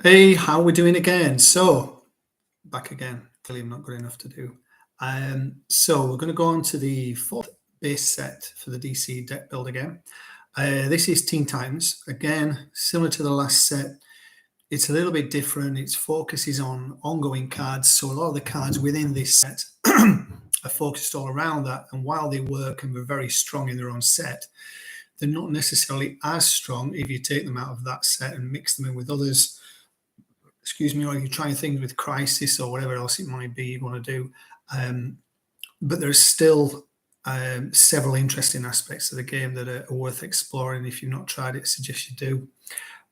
Hey, how are we doing again? So, back again. Clearly, I'm not good enough to do. So, we're going to go on to the fourth base set for the DC deck build again. This is Teen Titans. Again, similar to the last set, it's a little bit different. Its focus is on ongoing cards. So, a lot of the cards within this set are focused all around that. And while they work and they're very strong in their own set, they're not necessarily as strong if you take them out of that set and mix them in with others. Or you're trying things with Crisis or whatever else it might be you want to do. But there's still several interesting aspects of the game that are worth exploring. If you've not tried it, I suggest you do.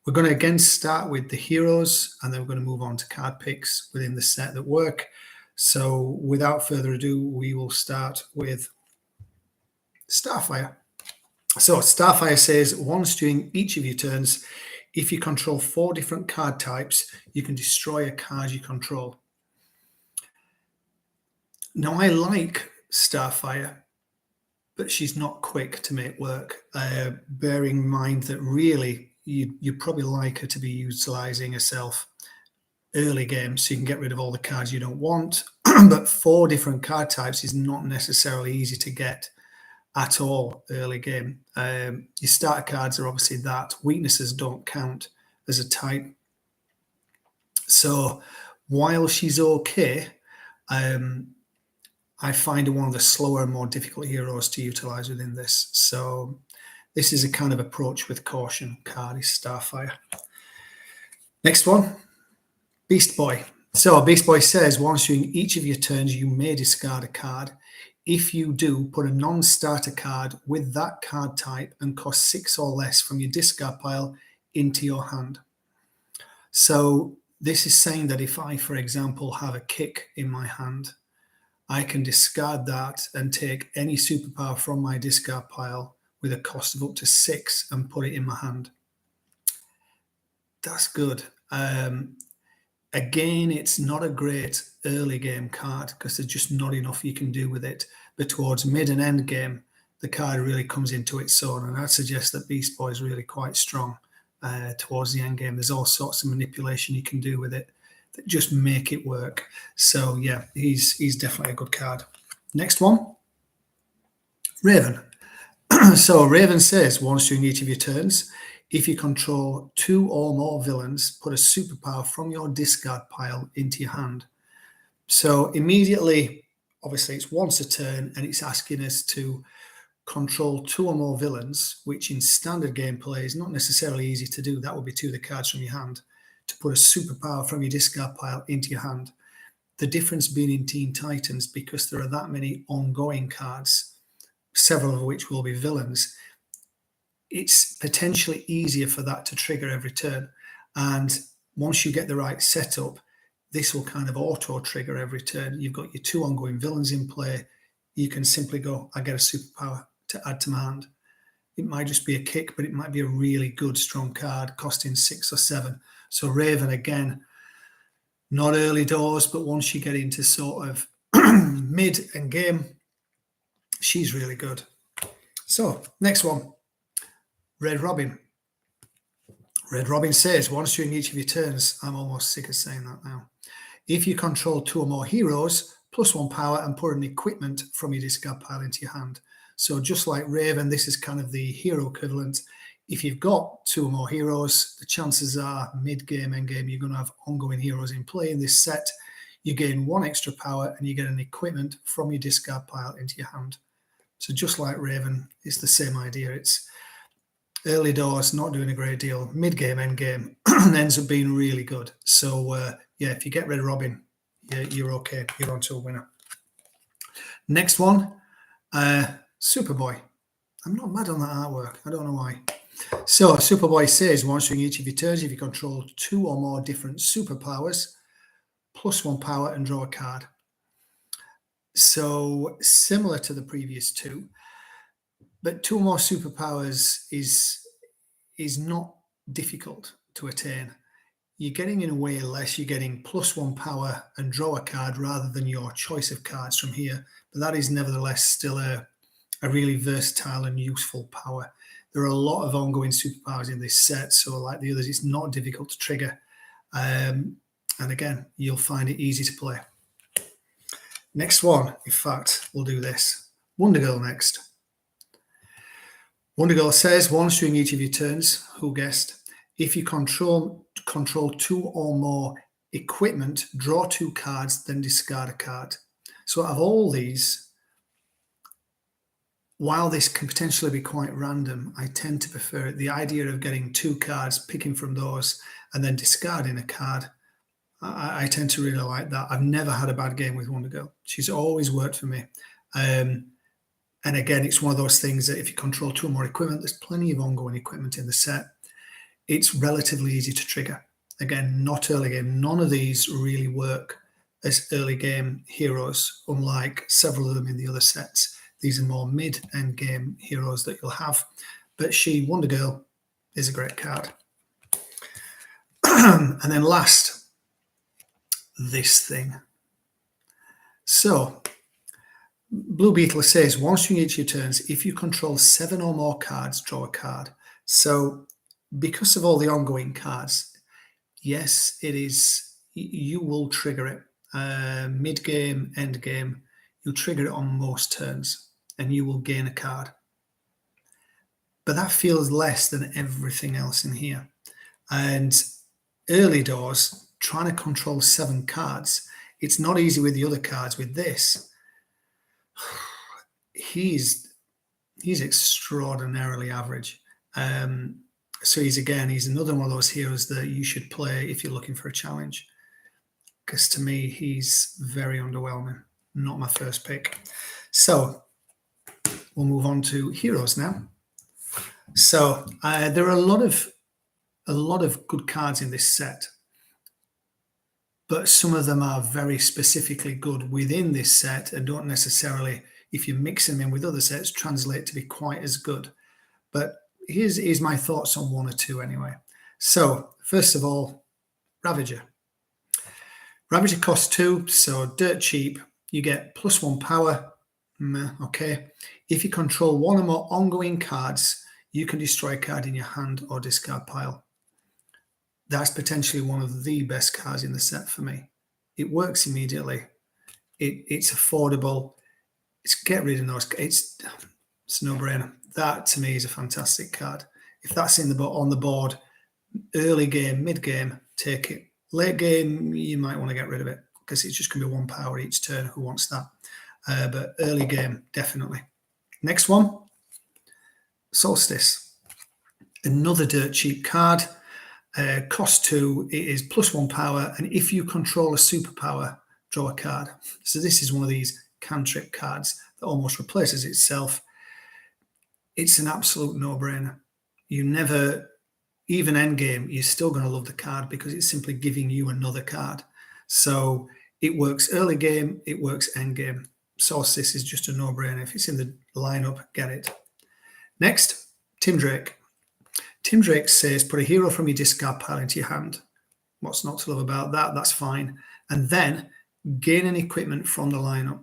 We're going to again start with the heroes, and then we're going to move on to card picks within the set that work. So without further ado, we will start with Starfire. So Starfire says, once during each of your turns, if you control 4 different card types, you can destroy a card you control. Now, I like Starfire, but she's not quick to make work. Bearing in mind that really, you'd probably like her to be utilizing herself early game so you can get rid of all the cards you don't want. But 4 different card types is not necessarily easy to get at all early game. Your starter cards are obviously that. Weaknesses don't count as a type. So while she's okay, I find her one of the slower, more difficult heroes to utilize within this. So this is a kind of approach with caution card is Starfire. Next one, Beast Boy. So Beast Boy says, once during each of your turns, you may discard a card. If you do, put a non-starter card with that card type and cost 6 or less from your discard pile into your hand. So this is saying that if I, for example, have a kick in my hand, I can discard that and take any superpower from my discard pile with a cost of up to 6 and put it in my hand. That's good. Again, it's not a great early game card because there's just not enough you can do with it. But towards mid and end game, the card really comes into its own. And I'd suggest that Beast Boy is really quite strong towards the end game. There's all sorts of manipulation you can do with it that just make it work. So, yeah, he's definitely a good card. Next one, Raven. So Raven says, once during each of your turns, if you control 2 or more villains, put a superpower from your discard pile into your hand. So immediately, obviously, it's once a turn, and it's asking us to control 2 or more villains, which in standard gameplay is not necessarily easy to do. That would be 2 of the cards from your hand, to put a superpower from your discard pile into your hand. The difference being in Teen Titans, because there are that many ongoing cards, several of which will be villains, it's potentially easier for that to trigger every turn. And once you get the right setup, this will kind of auto trigger every turn. You've got your 2 ongoing villains in play. You can simply go, I get a superpower to add to my hand. It might just be a kick, but it might be a really good, strong card costing 6 or 7. So Raven, again, not early doors, but once you get into sort of mid and game, she's really good. So next one, Red Robin. Red Robin says, once during each of your turns, I'm almost sick of saying that now. If you control 2 or more heroes, plus 1 power and put an equipment from your discard pile into your hand. So just like Raven, this is kind of the hero equivalent. If you've got 2 or more heroes, the chances are mid-game, end-game, you're going to have ongoing heroes in play in this set. You gain 1 extra power and you get an equipment from your discard pile into your hand. So just like Raven, it's the same idea. It's early doors, not doing a great deal. Mid-game, end-game, ends up being really good. So, yeah, if you get Red Robin, you're okay. You're on to a winner. Next one, Superboy. I'm not mad on that artwork. I don't know why. So Superboy says, once during each of your turns, if you control 2 or more different superpowers, plus 1 power and draw a card. So similar to the previous 2, but 2 or more superpowers is not difficult to attain. You're getting in a way less. You're getting plus 1 power and draw a card rather than your choice of cards from here. But that is nevertheless still a really versatile and useful power. There are a lot of ongoing superpowers in this set, so like the others, it's not difficult to trigger. And again, you'll find it easy to play. Next one, in fact, we'll do this. Wonder Girl next. Wonder Girl says, once during each of your turns, who guessed, if you control 2 or more equipment, draw 2 cards, then discard a card. So out of all these, while this can potentially be quite random, I tend to prefer it. The idea of getting 2 cards, picking from those, and then discarding a card, I tend to really like that. I've never had a bad game with Wonder Girl. She's always worked for me. And again, it's one of those things that if you control 2 or more equipment, there's plenty of ongoing equipment in the set. It's relatively easy to trigger. Again, not early game. None of these really work as early game heroes, unlike several of them in the other sets. These are more mid-end game heroes that you'll have. But she, Wonder Girl, is a great card. And then last, this thing. So, Blue Beetle says, once during each of your turns, if you control 7 or more cards, draw a card. So, because of all the ongoing cards, yes, it is, you will trigger it. Mid-game, end-game, you'll trigger it on most turns, and you will gain a card. But that feels less than everything else in here. And early doors, trying to control 7 cards, it's not easy with the other cards. With this, he's extraordinarily average. So he's another one of those heroes that you should play if you're looking for a challenge. Because to me, he's very underwhelming. Not my first pick. So we'll move on to heroes now. So there are a lot of good cards in this set, but some of them are very specifically good within this set and don't necessarily, if you mix them in with other sets, translate to be quite as good. But here's my thoughts on 1 or 2 anyway. So first of all, Ravager. Ravager costs 2, so dirt cheap. You get +1 power. Okay. If you control 1 or more ongoing cards, you can destroy a card in your hand or discard pile. That's potentially one of the best cards in the set for me. It works immediately. It's affordable. It's get rid of those. It's a no-brainer. That to me is a fantastic card. If that's on the board, early game, mid game, take it. Late game, you might want to get rid of it because it's just going to be 1 power each turn. Who wants that? But early game, definitely. Next one, Solstice. Another dirt cheap card. Cost 2, it is +1 power, and if you control a superpower, draw a card. So this is one of these cantrip cards that almost replaces itself. It's an absolute no-brainer. You never, even endgame, you're still going to love the card because it's simply giving you another card. So it works early game, it works endgame. Solstice is just a no-brainer. If it's in the lineup, get it. Next, Tim Drake. Tim Drake says, put a hero from your discard pile into your hand. What's not to love about that? That's fine. And then gain an equipment from the lineup.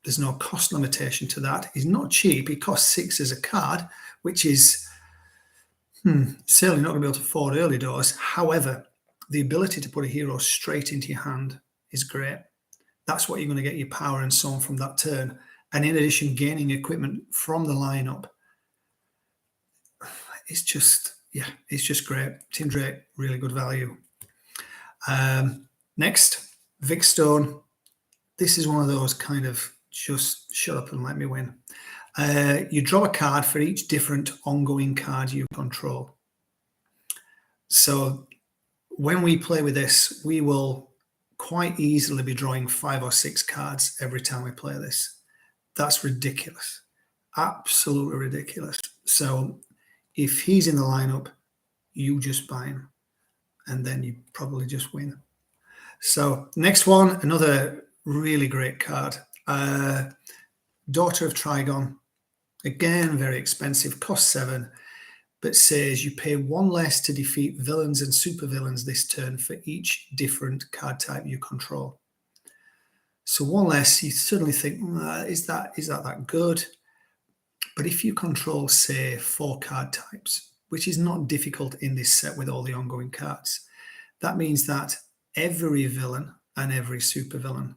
There's no cost limitation to that. He's not cheap. He costs 6 as a card, which is certainly not going to be able to afford early doors. However, the ability to put a hero straight into your hand is great. That's what you're going to get your power and so on from that turn. And in addition, gaining equipment from the lineup. It's just great. Tim Drake, really good value. Next, Vic Stone. This is one of those kind of just shut up and let me win. You draw a card for each different ongoing card you control. So when we play with this, we will quite easily be drawing 5 or 6 cards every time we play this. That's ridiculous. Absolutely ridiculous. So if he's in the lineup, you just buy him, and then you probably just win. So next one, another really great card. Daughter of Trigon. Again, very expensive, costs 7, but says you pay 1 less to defeat villains and supervillains this turn for each different card type you control. So 1 less, you suddenly think, is that good? But if you control, say, 4 card types, which is not difficult in this set with all the ongoing cards, That means that every villain and every supervillain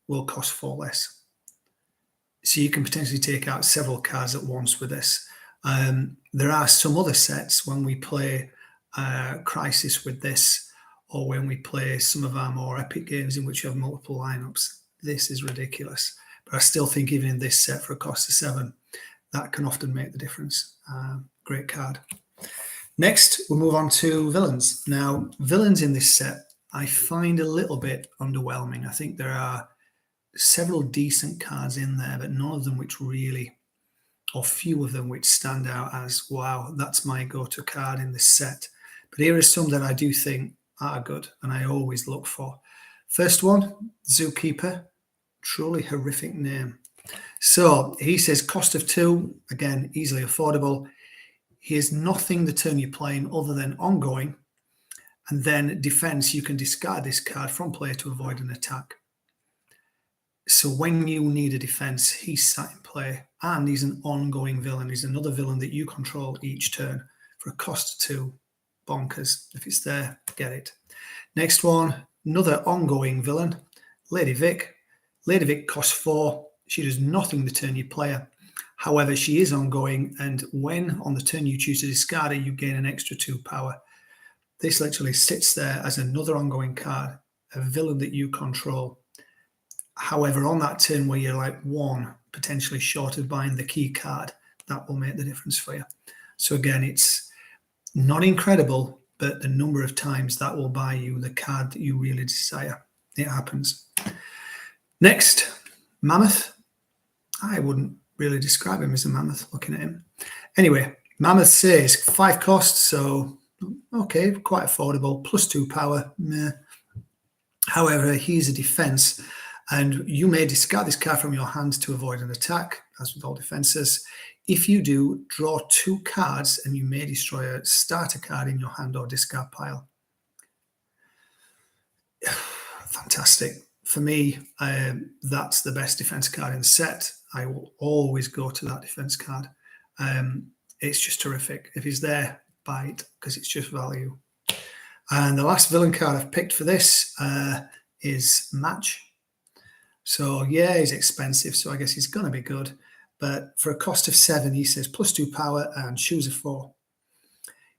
will cost 4 less. So you can potentially take out several cards at once with this. There are some other sets when we play Crisis with this, or when we play some of our more epic games in which you have multiple lineups. This is ridiculous. But I still think even in this set for a cost of 7, that can often make the difference. Great card. Next, we'll move on to villains. Now, villains in this set, I find a little bit underwhelming. I think there are several decent cards in there, but none of them which really, or few of them which stand out as, wow, that's my go-to card in this set. But here are some that I do think are good and I always look for. First one, Zookeeper. Truly horrific name. So he says cost of 2, again, easily affordable. Here's nothing the turn you're playing other than ongoing. And then defense, you can discard this card from play to avoid an attack. So when you need a defense, he's sat in play, and he's an ongoing villain. He's another villain that you control each turn for a cost of 2. Bonkers. If it's there, get it. Next one, another ongoing villain, Lady Vic. Lady Vic costs 4. She does nothing the turn you play her. However, she is ongoing, and when on the turn you choose to discard her, you gain an extra 2 power. This literally sits there as another ongoing card, a villain that you control. However, on that turn where you're like 1 potentially short of buying the key card, that will make the difference for you. So again, it's not incredible, but the number of times that will buy you the card that you really desire. It happens. Next, Mammoth. I wouldn't really describe him as a mammoth looking at him. Anyway, Mammoth says 5 costs, so okay, quite affordable, plus 2 power. Meh. However, he's a defense, and you may discard this card from your hand to avoid an attack, as with all defenses. If you do, draw 2 cards, and you may destroy a starter card in your hand or discard pile. Fantastic. For me, that's the best defense card in the set. I will always go to that defense card. It's just terrific. If he's there, buy it, because it's just value. And the last villain card I've picked for this is Match. So yeah, he's expensive, so I guess he's going to be good. But for a cost of 7, he says plus 2 power and choose a 4.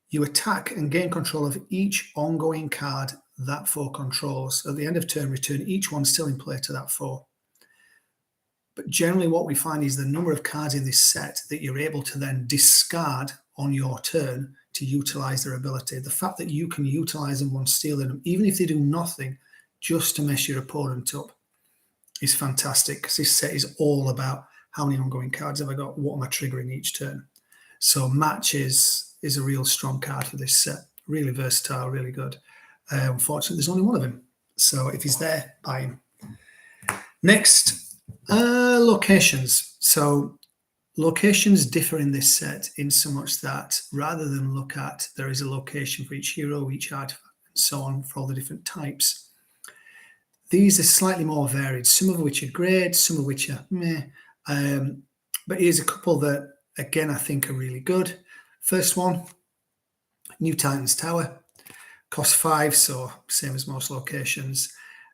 You attack and gain control of each ongoing card that 4 controls. At the end of turn, return each one still in play to that 4. But generally what we find is the number of cards in this set that you're able to then discard on your turn to utilize their ability. The fact that you can utilize them once stealing them, even if they do nothing, just to mess your opponent up, is fantastic, because this set is all about how many ongoing cards have I got, what am I triggering each turn. So Match is a real strong card for this set. Really versatile, really good. Unfortunately, there's only one of him. So if he's there, buy him. Next, locations. So locations differ in this set in so much that rather than look at there is a location for each hero, each artifact, and so on for all the different types, these are slightly more varied, some of which are great, some of which are meh. But here's a couple that, again, I think are really good. First one, New Titans Tower. Costs 5, so same as most locations.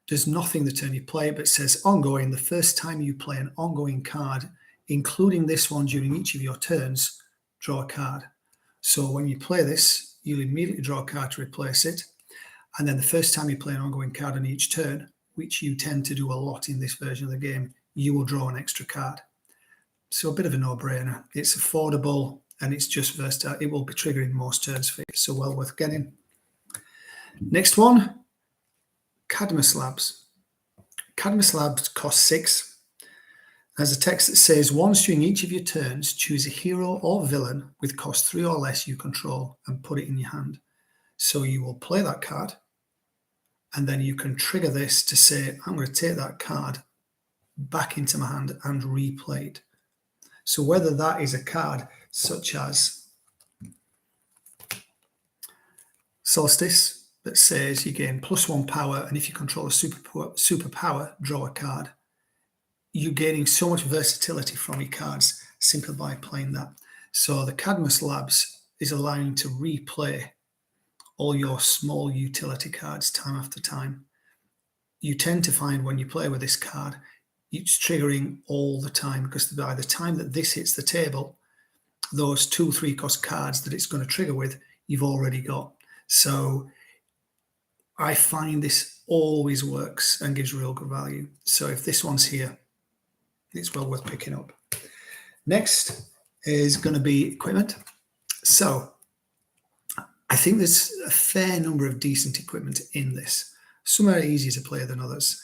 Does nothing the turn you play, but says ongoing. The first time you play an ongoing card, including this one during each of your turns, draw a card. So when you play this, you'll immediately draw a card to replace it. And then the first time you play an ongoing card on each turn, which you tend to do a lot in this version of the game, you will draw an extra card. So a bit of a no-brainer. It's affordable and it's just versatile. It will be triggering most turns for you, so well worth getting. Next one, Cadmus Labs. Cadmus Labs costs 6. There's a text that says, once during each of your turns, choose a hero or villain with cost 3 or less you control and put it in your hand. So you will play that card, and then you can trigger this to say, I'm going to take that card back into my hand and replay it. So whether that is a card such as Solstice, that says you gain +1 power, and if you control a superpower, draw a card. You're gaining so much versatility from your cards simply by playing that. So the Cadmus Labs is allowing you to replay all your small utility cards time after time. You tend to find when you play with this card, it's triggering all the time, because by the time that this hits the table, those 2-3 cost cards that it's going to trigger with, you've already got. So I find this always works and gives real good value. So if this one's here, it's well worth picking up. Next is going to be equipment. So I think there's a fair number of decent equipment in this. Some are easier to play than others.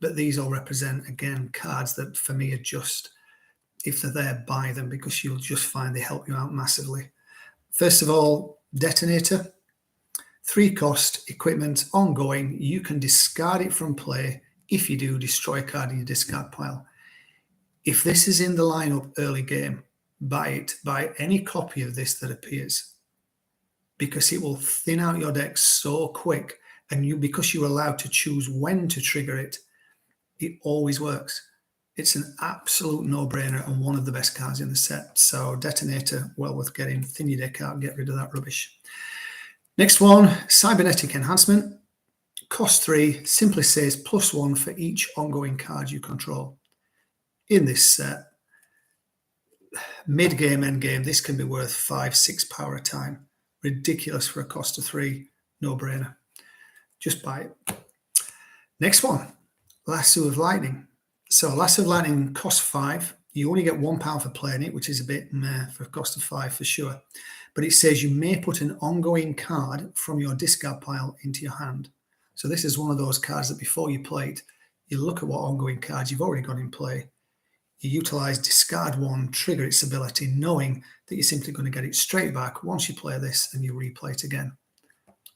But these all represent, again, cards that for me are just, if they're there, buy them, because you'll just find they help you out massively. First of all, Detonator. 3 cost, equipment, ongoing. You can discard it from play. If you do, destroy a card in your discard pile. If this is in the lineup early game, buy it. Buy any copy of this that appears, because it will thin out your deck so quick, and because you're allowed to choose when to trigger it, it always works. It's an absolute no-brainer and one of the best cards in the set. So Detonator, well worth getting. Thin your deck out and get rid of that rubbish. Next one, Cybernetic Enhancement. Cost 3, simply says +1 for each ongoing card you control. In this set, mid-game, end-game, this can be worth 5-6 power a time. Ridiculous for a cost of 3, no-brainer. Just buy it. Next one, Lasso of Lightning. So Lasso of Lightning costs 5. You only get £1 for playing it, which is a bit meh for a cost of 5 for sure. But it says you may put an ongoing card from your discard pile into your hand. So this is one of those cards that before you play it, you look at what ongoing cards you've already got in play. You utilize discard 1, trigger its ability, knowing that you're simply going to get it straight back once you play this and you replay it again.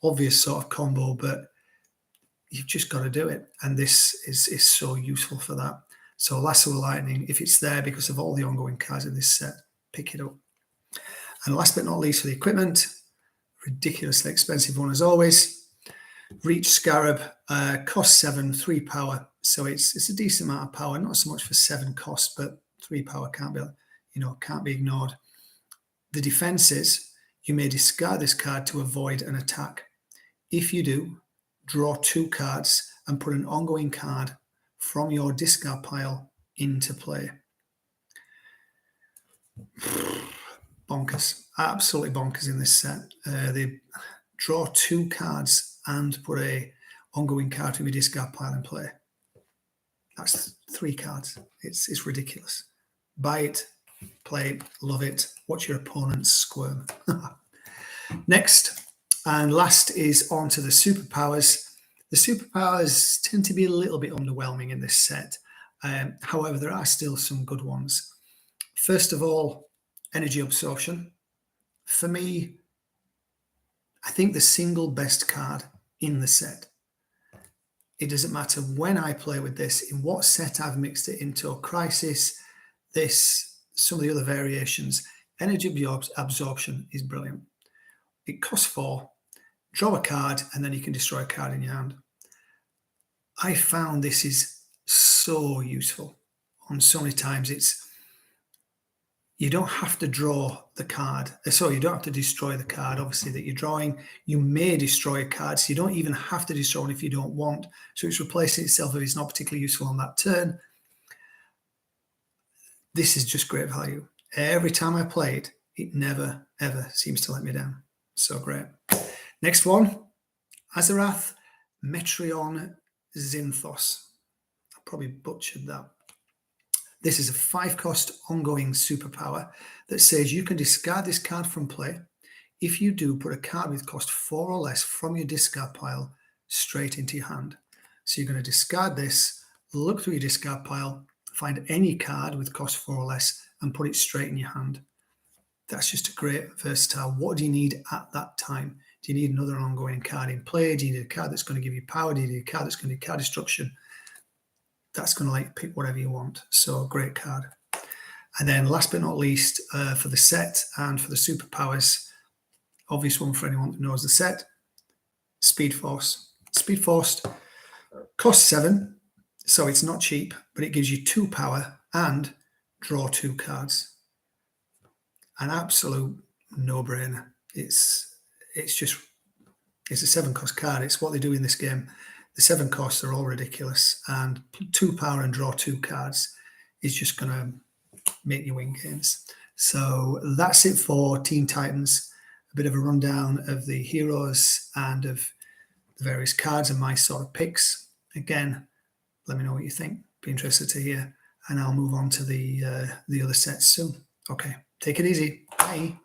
Obvious sort of combo, but you've just got to do it. And this is so useful for that. So Lasso of Lightning, if it's there because of all the ongoing cards in this set, pick it up. And last but not least, for the equipment, ridiculously expensive one as always. Reach Scarab, cost 7, 3 power. So it's a decent amount of power, not so much for 7 cost, but 3 power can't be ignored. The defense is you may discard this card to avoid an attack. If you do, draw 2 cards and put an ongoing card from your discard pile into play. Bonkers, absolutely bonkers in this set. They draw 2 cards and put a ongoing card from your discard pile in play. That's 3 cards. It's ridiculous. Buy it, play it, love it. Watch your opponents squirm. Next and last is on to the superpowers. The superpowers tend to be a little bit underwhelming in this set. However, there are still some good ones. First of all, Energy Absorption. For me, I think the single best card in the set. It doesn't matter when I play with this, in what set I've mixed it into, Crisis, this, some of the other variations. Energy Absorption is brilliant. It costs 4, draw a card, and then you can destroy a card in your hand. I found this is so useful on so many times. You don't have to draw the card. So you don't have to destroy the card, obviously, that you're drawing. You may destroy a card, so you don't even have to destroy one if you don't want. So it's replacing itself if it's not particularly useful on that turn. This is just great value. Every time I play it, it never, ever seems to let me down. So great. Next one, Azarath Metreon Zinthos. I probably butchered that. This is a 5-cost ongoing superpower that says you can discard this card from play. If you do, put a card with cost 4 or less from your discard pile straight into your hand. So you're going to discard this, look through your discard pile, find any card with cost 4 or less, and put it straight in your hand. That's just a great versatile. What do you need at that time? Do you need another ongoing card in play? Do you need a card that's going to give you power? Do you need a card that's going to do card destruction? That's going to let you pick whatever you want. So great card. And then last but not least, for the set and for the superpowers, obvious one for anyone that knows the set, Speed Force. Speed Force costs 7, so it's not cheap, but it gives you 2 power and draw 2 cards. An absolute no-brainer. It's it's a 7-cost card. It's what they do in this game. The 7 costs are all ridiculous, and 2 power and draw 2 cards is just going to make you win games. So that's it for Teen Titans. A bit of a rundown of the heroes and of the various cards and my sort of picks. Again, let me know what you think. Be interested to hear, and I'll move on to the other sets soon. Okay, take it easy. Bye.